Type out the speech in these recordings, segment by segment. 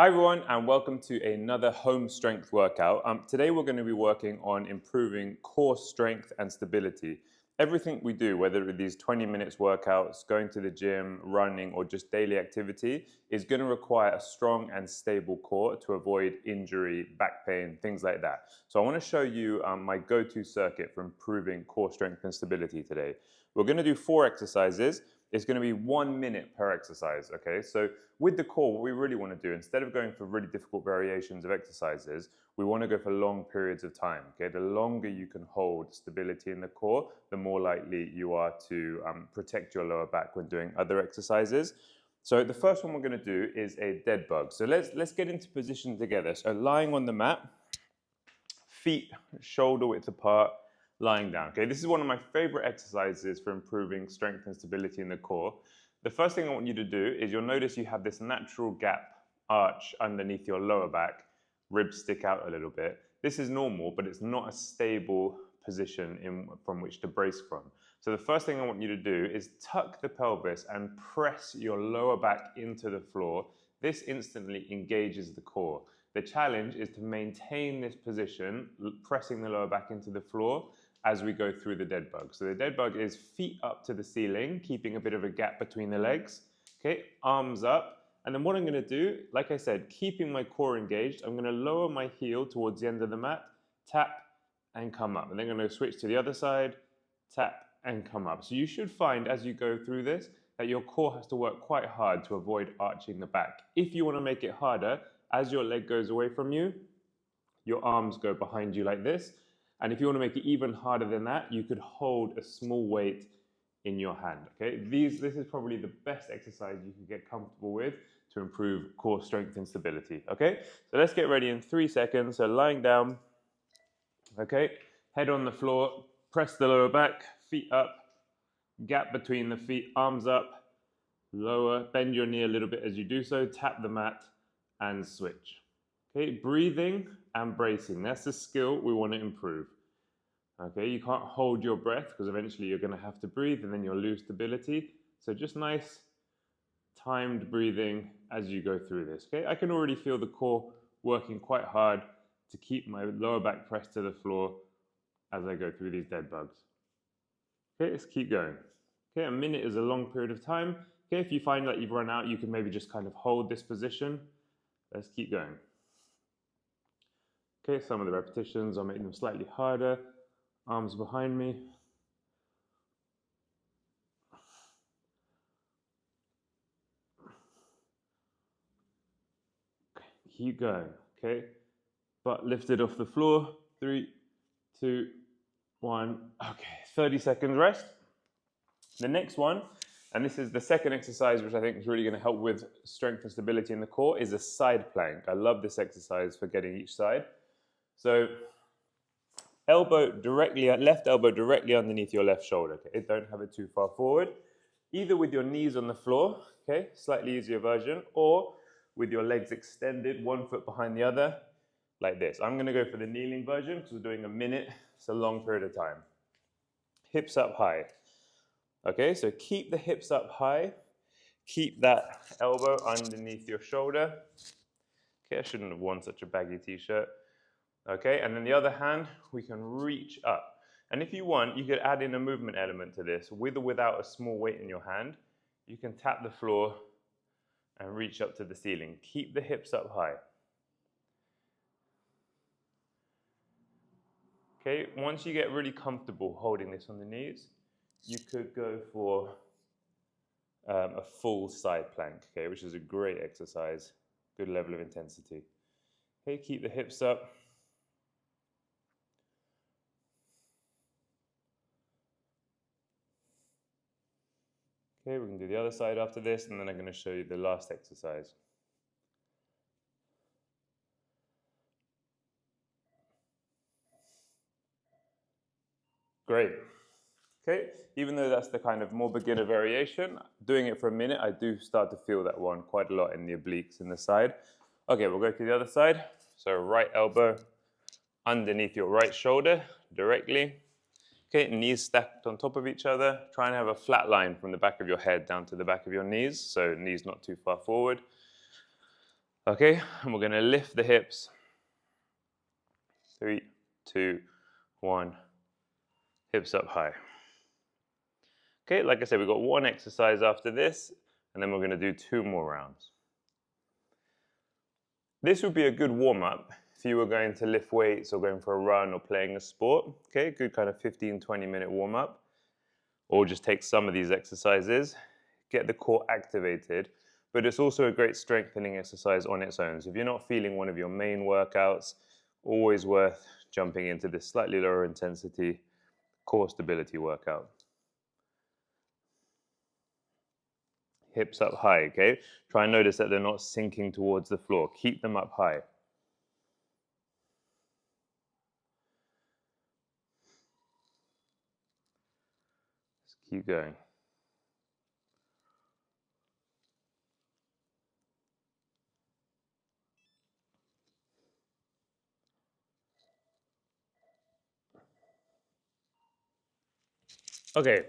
Hi everyone and welcome to another home strength workout. Today we're going to be working on improving core strength and stability. Everything we do, whether it these 20 minutes workouts, going to the gym, running or just daily activity, is going to require a strong and stable core to avoid injury, back pain, things like that. So I want to show you my go-to circuit for improving core strength and stability today. We're going to do 4 exercises. It's going to be 1 minute per exercise, okay? So with the core, what we really want to do, instead of going for really difficult variations of exercises, we want to go for long periods of time, okay? The longer you can hold stability in the core, the more likely you are to protect your lower back when doing other exercises. So the first one we're going to do is a dead bug. So let's get into position together. So lying on the mat, feet shoulder width apart, lying down. Okay, this is one of my favorite exercises for improving strength and stability in the core. The first thing I want you to do is you'll notice you have this natural gap arch underneath your lower back. Ribs stick out a little bit. This is normal, but it's not a stable position from which to brace from. So the first thing I want you to do is tuck the pelvis and press your lower back into the floor. This instantly engages the core. The challenge is to maintain this position, pressing the lower back into the floor as we go through the dead bug. So the dead bug is feet up to the ceiling, keeping a bit of a gap between the legs. Okay, arms up. And then what I'm gonna do, like I said, keeping my core engaged, I'm gonna lower my heel towards the end of the mat, tap and come up. And then I'm gonna switch to the other side, tap and come up. So you should find as you go through this, that your core has to work quite hard to avoid arching the back. If you wanna make it harder, as your leg goes away from you, your arms go behind you like this. And if you want to make it even harder than that, you could hold a small weight in your hand, okay? This is probably the best exercise you can get comfortable with to improve core strength and stability, okay? So let's get ready in 3 seconds. So lying down, okay? Head on the floor, press the lower back, feet up, gap between the feet, arms up, lower, bend your knee a little bit as you do so, tap the mat and switch. Okay, breathing and bracing, that's the skill we want to improve. Okay, you can't hold your breath because eventually you're going to have to breathe and then you'll lose stability. So just nice timed breathing as you go through this. Okay, I can already feel the core working quite hard to keep my lower back pressed to the floor as I go through these dead bugs. Okay, let's keep going. Okay, a minute is a long period of time. Okay, if you find that you've run out, you can maybe just kind of hold this position. Let's keep going. Okay, some of the repetitions, I'll make them slightly harder. Arms behind me. Keep going, okay? Butt lifted off the floor. 3, 2, 1. Okay, 30 seconds rest. The next one, and this is the second exercise which I think is really going to help with strength and stability in the core, is a side plank. I love this exercise for getting each side. So left elbow directly underneath your left shoulder, okay? Don't have it too far forward. Either with your knees on the floor, okay? Slightly easier version, or with your legs extended, 1 foot behind the other, like this. I'm gonna go for the kneeling version because we're doing a minute. It's a long period of time. Hips up high. Okay, so keep the hips up high. Keep that elbow underneath your shoulder. Okay, I shouldn't have worn such a baggy t-shirt. Okay, and then the other hand, we can reach up. And if you want, you could add in a movement element to this, with or without a small weight in your hand. You can tap the floor and reach up to the ceiling. Keep the hips up high. Okay, once you get really comfortable holding this on the knees, you could go for a full side plank, okay, which is a great exercise, good level of intensity. Okay, keep the hips up. Okay, we can do the other side after this, and then I'm going to show you the last exercise. Great. Okay, even though that's the kind of more beginner variation, doing it for a minute, I do start to feel that one quite a lot in the obliques in the side. Okay, we'll go to the other side. So right elbow underneath your right shoulder directly. Okay, knees stacked on top of each other. Try and have a flat line from the back of your head down to the back of your knees, so knees not too far forward. Okay, and we're gonna lift the hips. 3, 2, 1, hips up high. Okay, like I said, we've got one exercise after this, and then we're gonna do 2 more rounds. This would be a good warm-up if you were going to lift weights or going for a run or playing a sport. Okay, good kind of 15-20 minute warm-up. Or just take some of these exercises, get the core activated, but it's also a great strengthening exercise on its own. So if you're not feeling one of your main workouts, always worth jumping into this slightly lower intensity core stability workout. Hips up high, okay? Try and notice that they're not sinking towards the floor. Keep them up high. Just keep going. Okay.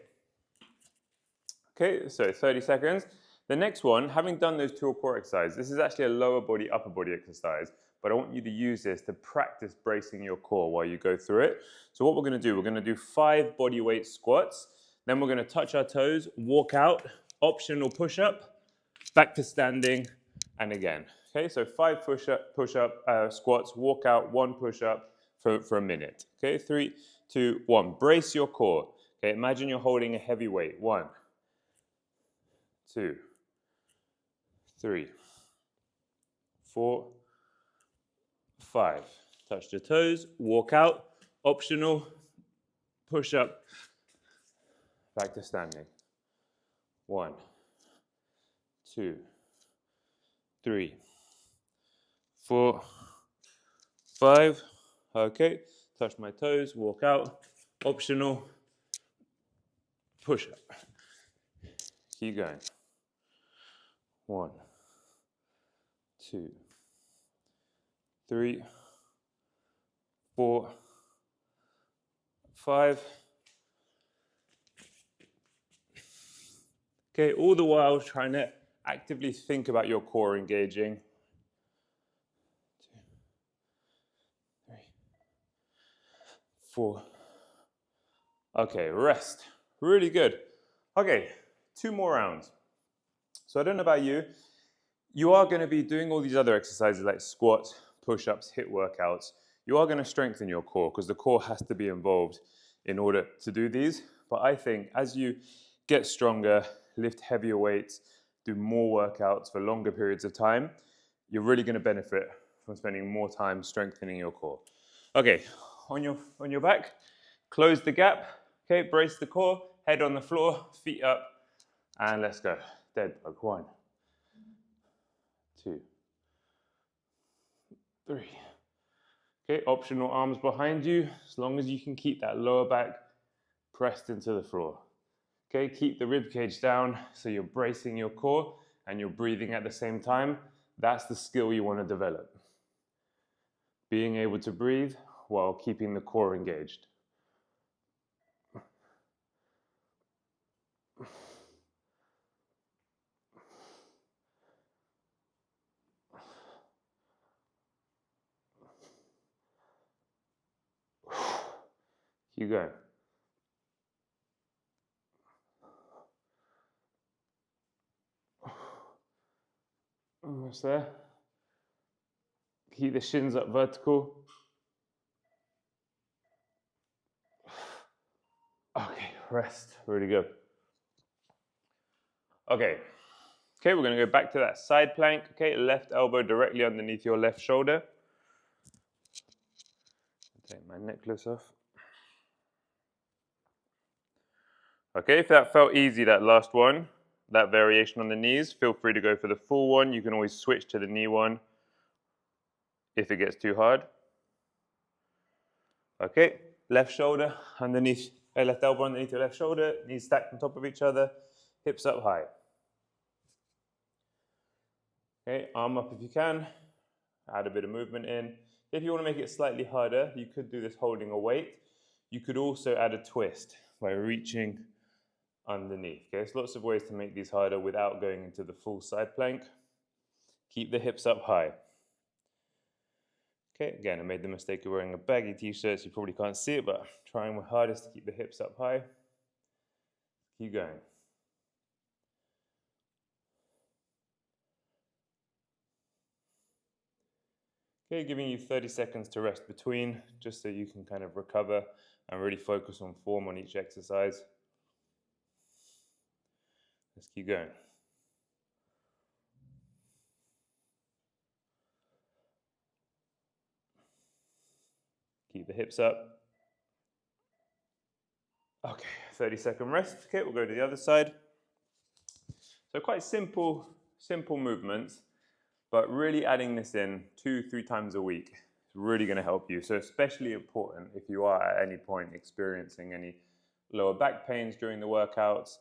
Okay, so 30 seconds. The next one, having done those 2 core exercises, this is actually a lower body, upper body exercise, but I want you to use this to practice bracing your core while you go through it. So what we're going to do 5 body weight squats, then we're going to touch our toes, walk out, optional push-up, back to standing, and again. Okay, so 5 push-up squats, walk out, 1 push-up for a minute. Okay, 3, 2, 1. Brace your core. Okay, imagine you're holding a heavy weight. 1, 2, 3, 4, 5. Touch the toes, walk out, optional, push up, back to standing. 1, 2, 3, 4, 5. Okay, touch my toes, walk out, optional, push up. Keep going. 1, 2, 3, 4, 5. Okay, all the while trying to actively think about your core engaging. 2, 3, 4. Okay, rest. Really good. Okay, 2 more rounds. So I don't know about you. You are going to be doing all these other exercises like squats, push-ups, HIIT workouts. You are going to strengthen your core because the core has to be involved in order to do these. But I think as you get stronger, lift heavier weights, do more workouts for longer periods of time, you're really going to benefit from spending more time strengthening your core. Okay, on your back, close the gap. Okay, brace the core, head on the floor, feet up, and let's go. Dead bug. 1, 2, 3. Okay, optional arms behind you, as long as you can keep that lower back pressed into the floor. Okay, keep the rib cage down so you're bracing your core and you're breathing at the same time. That's the skill you want to develop. Being able to breathe while keeping the core engaged. Keep going. Almost there. Keep the shins up vertical. Okay, rest. Really good. Okay. Okay, we're going to go back to that side plank. Okay, left elbow directly underneath your left shoulder. Take my necklace off. Okay, if that felt easy, that last one, that variation on the knees, feel free to go for the full one. You can always switch to the knee one if it gets too hard. Okay, left shoulder underneath, left elbow underneath your left shoulder, knees stacked on top of each other, hips up high. Okay, arm up if you can, add a bit of movement in. If you want to make it slightly harder, you could do this holding a weight. You could also add a twist by reaching underneath. Okay, there's lots of ways to make these harder without going into the full side plank. Keep the hips up high. Okay, again, I made the mistake of wearing a baggy t-shirt, so you probably can't see it, but I'm trying my hardest to keep the hips up high. Keep going. Okay, giving you 30 seconds to rest between, just so you can kind of recover and really focus on form on each exercise. Let's keep going. Keep the hips up. Okay, 30-second rest. Okay, we'll go to the other side. So quite simple movements, but really adding this in 2-3 times a week is really going to help you. So especially important if you are at any point experiencing any lower back pains during the workouts.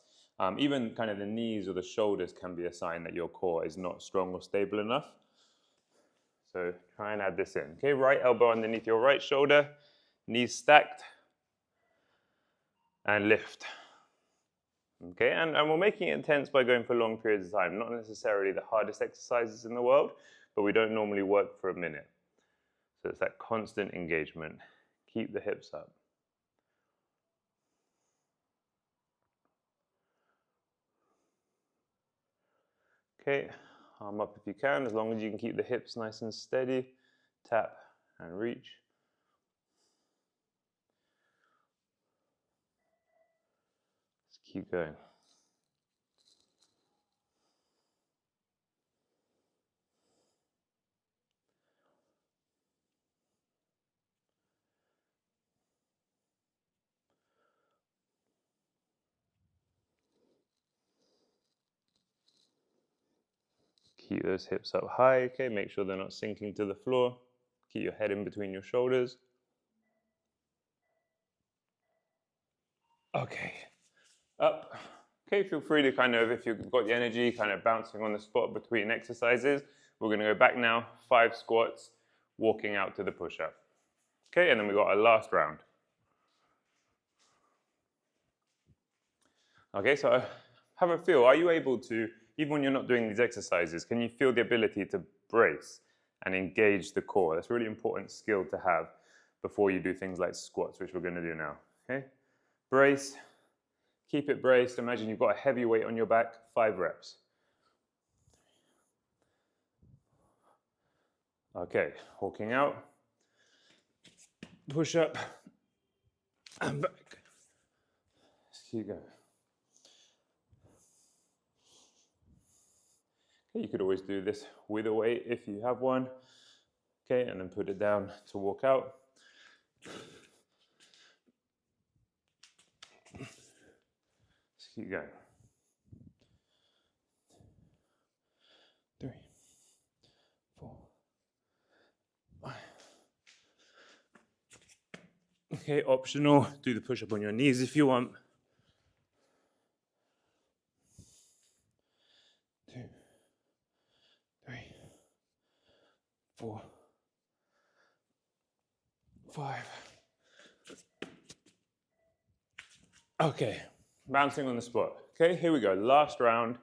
Even kind of the knees or the shoulders can be a sign that your core is not strong or stable enough. So try and add this in. Okay, right elbow underneath your right shoulder, knees stacked, and lift. Okay, and we're making it intense by going for long periods of time. Not necessarily the hardest exercises in the world, but we don't normally work for a minute. So it's that constant engagement. Keep the hips up. Okay, arm up if you can, as long as you can keep the hips nice and steady. Tap and reach. Let's keep going. Keep those hips up high, okay? Make sure they're not sinking to the floor. Keep your head in between your shoulders. Okay, up. Okay, feel free to kind of, if you've got the energy, kind of bouncing on the spot between exercises. We're gonna go back now, 5 squats, walking out to the push-up. Okay, and then we've got our last round. Okay, so have a feel. Are you able to, even when you're not doing these exercises, can you feel the ability to brace and engage the core? That's a really important skill to have before you do things like squats, which we're going to do now. Okay, brace, keep it braced. Imagine you've got a heavy weight on your back, 5 reps. Okay, walking out, push up, and back. Let's keep going. Okay, you could always do this with a weight if you have one. Okay, and then put it down to walk out. Let's keep going. 3, 4, 5. Okay, optional. Do the push-up on your knees if you want. 2, 3, 4, 5. Okay, bouncing on the spot. Okay, here we go. Last round.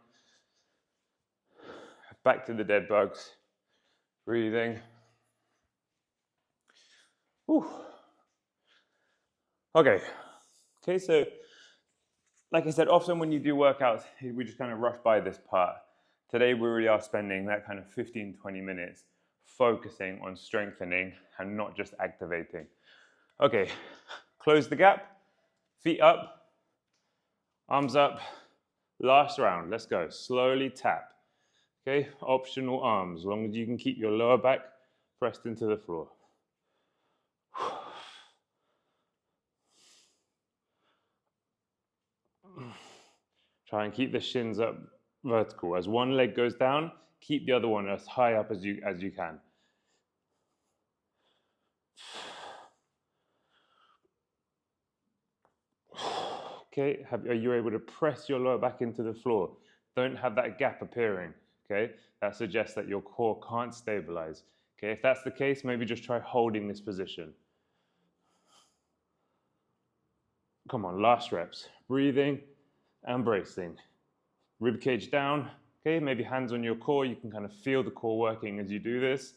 Back to the dead bugs. Breathing. Whew. Okay. Okay, so like I said, often when you do workouts, we just kind of rush by this part. Today we really are spending that kind of 15-20 minutes focusing on strengthening and not just activating. Okay, close the gap, feet up, arms up. Last round, let's go. Slowly tap. Okay, optional arms, as long as you can keep your lower back pressed into the floor. Try and keep the shins up vertical. As one leg goes down, keep the other one as high up as you can. Okay, are you able to press your lower back into the floor? Don't have that gap appearing, okay? That suggests that your core can't stabilize. Okay, if that's the case, maybe just try holding this position. Come on, last reps. Breathing and bracing. Rib cage down, Okay, maybe hands on your core, you can kind of feel the core working as you do this.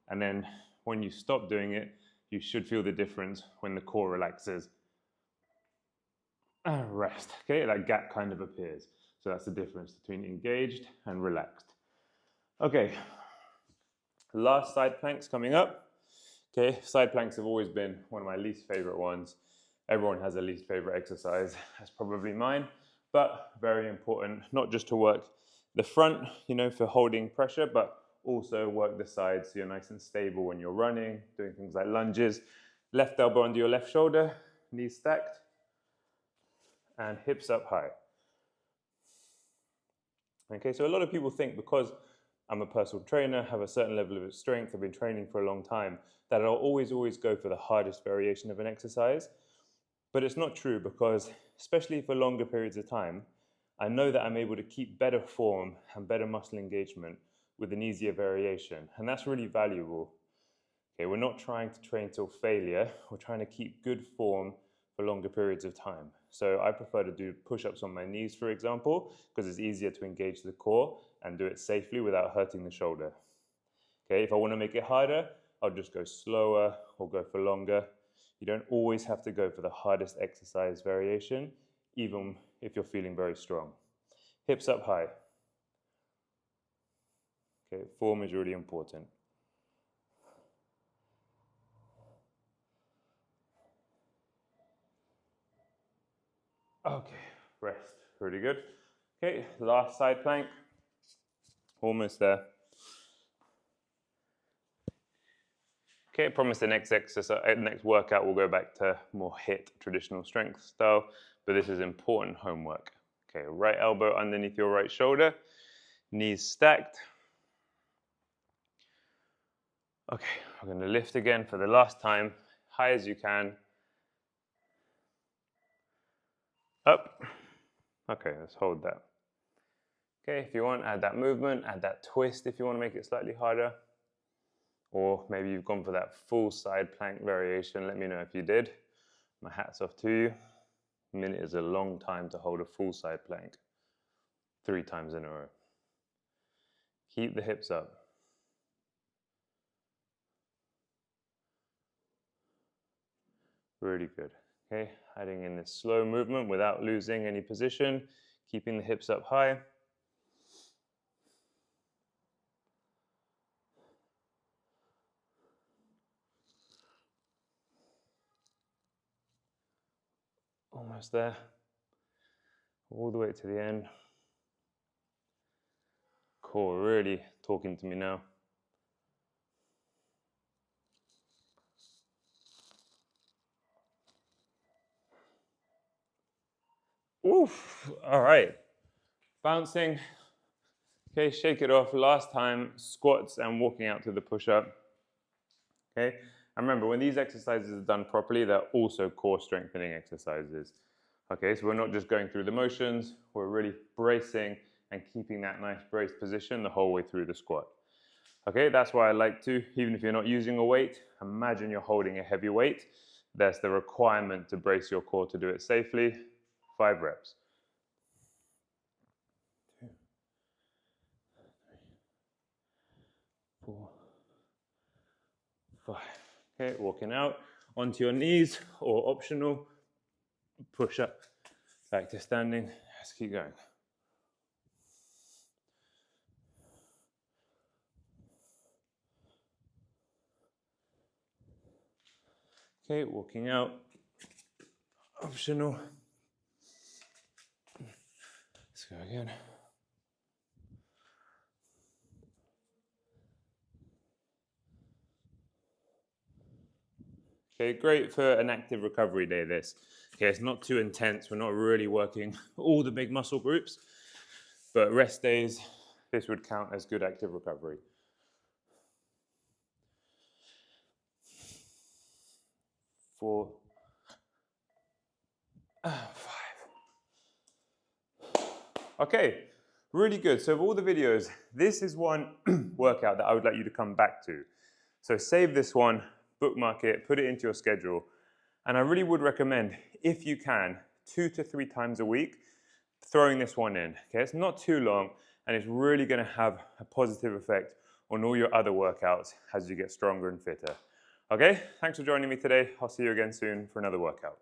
And then when you stop doing it, you should feel the difference when the core relaxes. And rest, okay, that gap kind of appears. So that's the difference between engaged and relaxed. Okay, last side planks coming up. Okay, side planks have always been one of my least favorite ones. Everyone has a least favorite exercise. That's probably mine, but very important, not just to work the front, for holding pressure, but also work the sides so you're nice and stable when you're running, doing things like lunges. Left elbow under your left shoulder, knees stacked, and hips up high. Okay, so a lot of people think because I'm a personal trainer, have a certain level of strength, I've been training for a long time, that I'll always go for the hardest variation of an exercise. But it's not true, because especially for longer periods of time, I know that I'm able to keep better form and better muscle engagement with an easier variation. And that's really valuable. Okay, we're not trying to train till failure. We're trying to keep good form for longer periods of time. So I prefer to do push-ups on my knees, for example, because it's easier to engage the core and do it safely without hurting the shoulder. Okay, if I want to make it harder, I'll just go slower or go for longer. You don't always have to go for the hardest exercise variation, even if you're feeling very strong. Hips up high. Okay, form is really important. Okay, rest, really good. Okay, last side plank, almost there. Okay, I promise the next exercise, next workout will go back to more HIIT, traditional strength style, but this is important homework. Okay, right elbow underneath your right shoulder, knees stacked. Okay, we're going to lift again for the last time, high as you can. Up. Okay, let's hold that. Okay, if you want, add that movement, add that twist if you want to make it slightly harder. Or maybe you've gone for that full side plank variation. Let me know if you did. My hat's off to you. A minute is a long time to hold a full side plank 3 times in a row. Keep the hips up. Really good. Okay, adding in this slow movement without losing any position, keeping the hips up high. Almost there. All the way to the end. Core really talking to me now. Oof, all right. Bouncing. Okay, shake it off. Last time, squats and walking out to the push-up. Okay, and remember, when these exercises are done properly, they're also core strengthening exercises. Okay, so we're not just going through the motions, we're really bracing and keeping that nice braced position the whole way through the squat. Okay, that's why I like to, even if you're not using a weight, imagine you're holding a heavy weight. There's the requirement to brace your core to do it safely. 5 reps. 2, 3, 4, 5. Okay, walking out onto your knees, or optional, push up back to standing. Let's keep going. Okay, walking out, optional. Let's go again. Okay, great for an active recovery day, this. Okay, it's not too intense. We're not really working all the big muscle groups, but rest days, this would count as good active recovery. 4, 5. Okay, really good. So of all the videos, this is one workout that I would like you to come back to. So save this one, bookmark it, put it into your schedule. And I really would recommend, if you can, 2 to 3 times a week, throwing this one in. Okay, it's not too long, and it's really going to have a positive effect on all your other workouts as you get stronger and fitter. Okay, thanks for joining me today. I'll see you again soon for another workout.